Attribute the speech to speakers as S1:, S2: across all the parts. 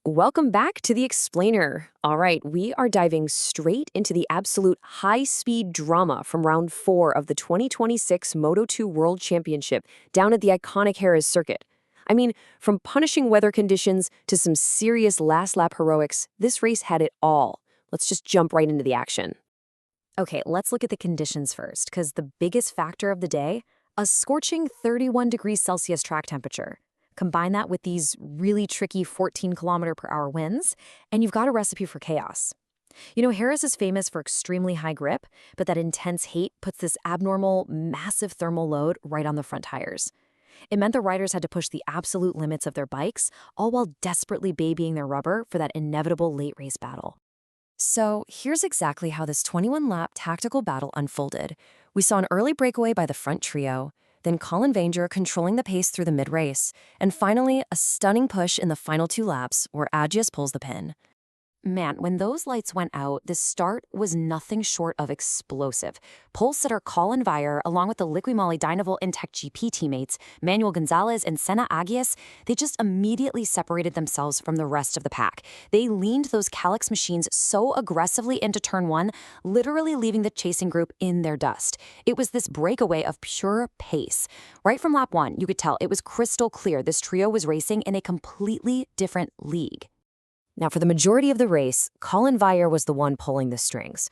S1: Welcome back to the Explainer. All right, we are diving straight into the absolute high-speed drama from round 4 of the 2026 Moto2 World Championship down at the iconic Harris circuit. I mean, from punishing weather conditions to some serious last-lap heroics, this race had it all. Let's just jump right into the action.
S2: Okay, let's look at the conditions first, because the biggest factor of the day, a scorching 31 degrees Celsius track temperature. Combine that with these really tricky 14-kilometer-per-hour winds, and you've got a recipe for chaos. Harris is famous for extremely high grip, but that intense heat puts this abnormal, massive thermal load right on the front tires. It meant the riders had to push the absolute limits of their bikes, all while desperately babying their rubber for that inevitable late race battle. So here's exactly how this 21-lap tactical battle unfolded. We saw an early breakaway by the front trio, then Colin Vanger controlling the pace through the mid-race, and finally a stunning push in the final 2 laps where Agius pulls the pin. Man, when those lights went out, the start was nothing short of explosive. Pole sitter Colin Vanger, along with the Liqui Moly Intech GP teammates, Manuel Gonzalez and Senna Agius, they just immediately separated themselves from the rest of the pack. They leaned those Calyx machines so aggressively into turn 1, literally leaving the chasing group in their dust. It was this breakaway of pure pace. Right from lap 1, you could tell it was crystal clear this trio was racing in a completely different league. Now, for the majority of the race, Colin Vanger was the one pulling the strings.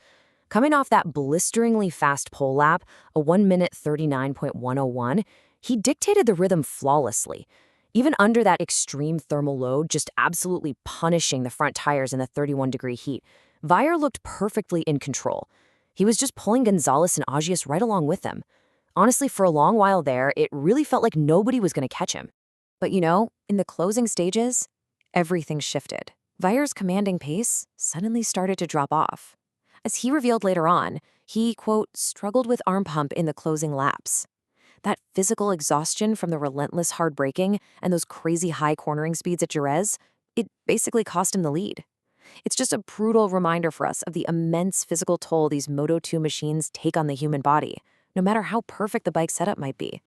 S2: Coming off that blisteringly fast pole lap, a 1-minute 39.101, he dictated the rhythm flawlessly. Even under that extreme thermal load, just absolutely punishing the front tires in the 31-degree heat, Vanger looked perfectly in control. He was just pulling Gonzalez and Agius right along with him. Honestly, for a long while there, it really felt like nobody was going to catch him. But in the closing stages, everything shifted. Vanger's commanding pace suddenly started to drop off. As he revealed later on, he, quote, struggled with arm pump in the closing laps. That physical exhaustion from the relentless hard braking and those crazy high cornering speeds at Jerez, it basically cost him the lead. It's just a brutal reminder for us of the immense physical toll these Moto2 machines take on the human body, no matter how perfect the bike setup might be.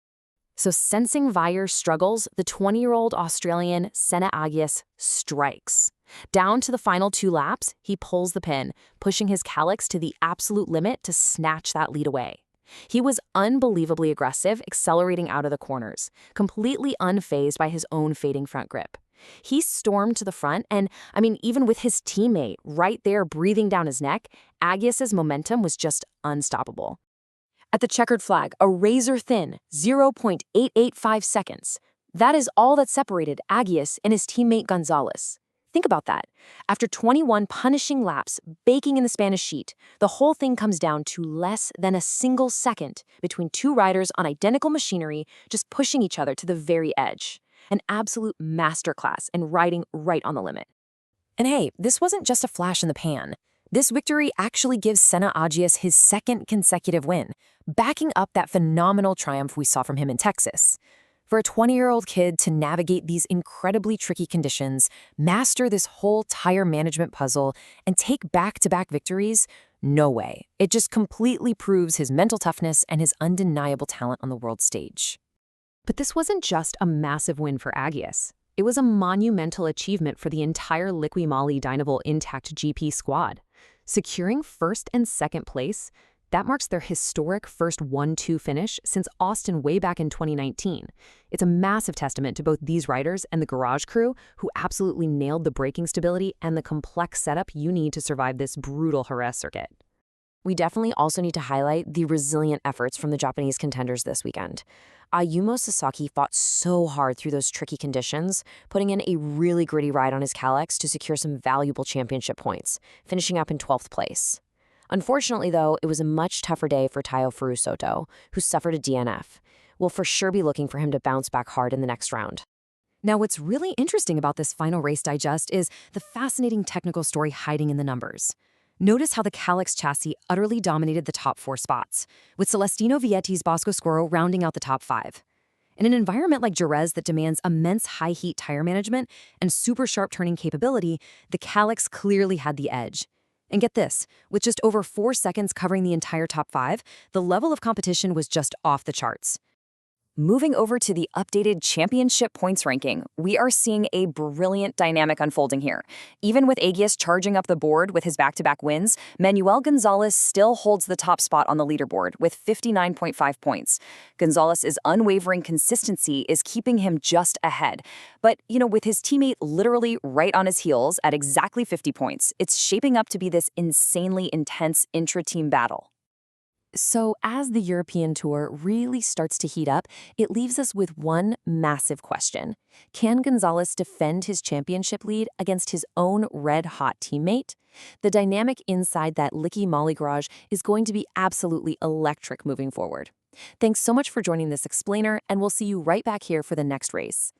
S2: So sensing Vanger's struggles, the 20-year-old Australian Senna Agius strikes. Down to the final 2 laps, he pulls the pin, pushing his Calyx to the absolute limit to snatch that lead away. He was unbelievably aggressive, accelerating out of the corners, completely unfazed by his own fading front grip. He stormed to the front, and, even with his teammate right there breathing down his neck, Agius's momentum was just unstoppable. At the checkered flag, a razor-thin 0.885 seconds. That is all that separated Agius and his teammate Gonzalez. Think about that. After 21 punishing laps, baking in the Spanish sheet, the whole thing comes down to less than a single second between 2 riders on identical machinery just pushing each other to the very edge. An absolute masterclass in riding right on the limit. And hey, this wasn't just a flash in the pan. This victory actually gives Senna Agius his 2nd consecutive win, backing up that phenomenal triumph we saw from him in Texas. For a 20-year-old kid to navigate these incredibly tricky conditions, master this whole tire management puzzle, and take back-to-back victories, no way. It just completely proves his mental toughness and his undeniable talent on the world stage. But this wasn't just a massive win for Agius. It was a monumental achievement for the entire Liqui Moly Intact GP squad. Securing 1st and 2nd place, that marks their historic first 1-2 finish since Austin way back in 2019. It's a massive testament to both these riders and the garage crew who absolutely nailed the braking stability and the complex setup you need to survive this brutal Jerez circuit. We definitely also need to highlight the resilient efforts from the Japanese contenders this weekend. Ayumu Sasaki fought so hard through those tricky conditions, putting in a really gritty ride on his Calyx to secure some valuable championship points, finishing up in 12th place. Unfortunately, though, it was a much tougher day for Taiyo Furusoto, who suffered a DNF. We'll for sure be looking for him to bounce back hard in the next round. Now, what's really interesting about this final race digest is the fascinating technical story hiding in the numbers. Notice how the Calyx chassis utterly dominated the top 4 spots, with Celestino Vietti's Boscoscuro rounding out the top 5. In an environment like Jerez that demands immense high-heat tire management and super sharp turning capability, the Calyx clearly had the edge. And get this, with just over 4 seconds covering the entire top 5, the level of competition was just off the charts.
S1: Moving over to the updated championship points ranking, we are seeing a brilliant dynamic unfolding here. Even with Agius charging up the board with his back-to-back wins, Manuel Gonzalez still holds the top spot on the leaderboard with 59.5 points. Gonzalez's unwavering consistency is keeping him just ahead. But, with his teammate literally right on his heels at exactly 50 points, it's shaping up to be this insanely intense intra-team battle. So, as the European Tour really starts to heat up, it leaves us with one massive question. Can Gonzalez defend his championship lead against his own red-hot teammate? The dynamic inside that Licky Molly garage is going to be absolutely electric moving forward. Thanks so much for joining this explainer, and we'll see you right back here for the next race.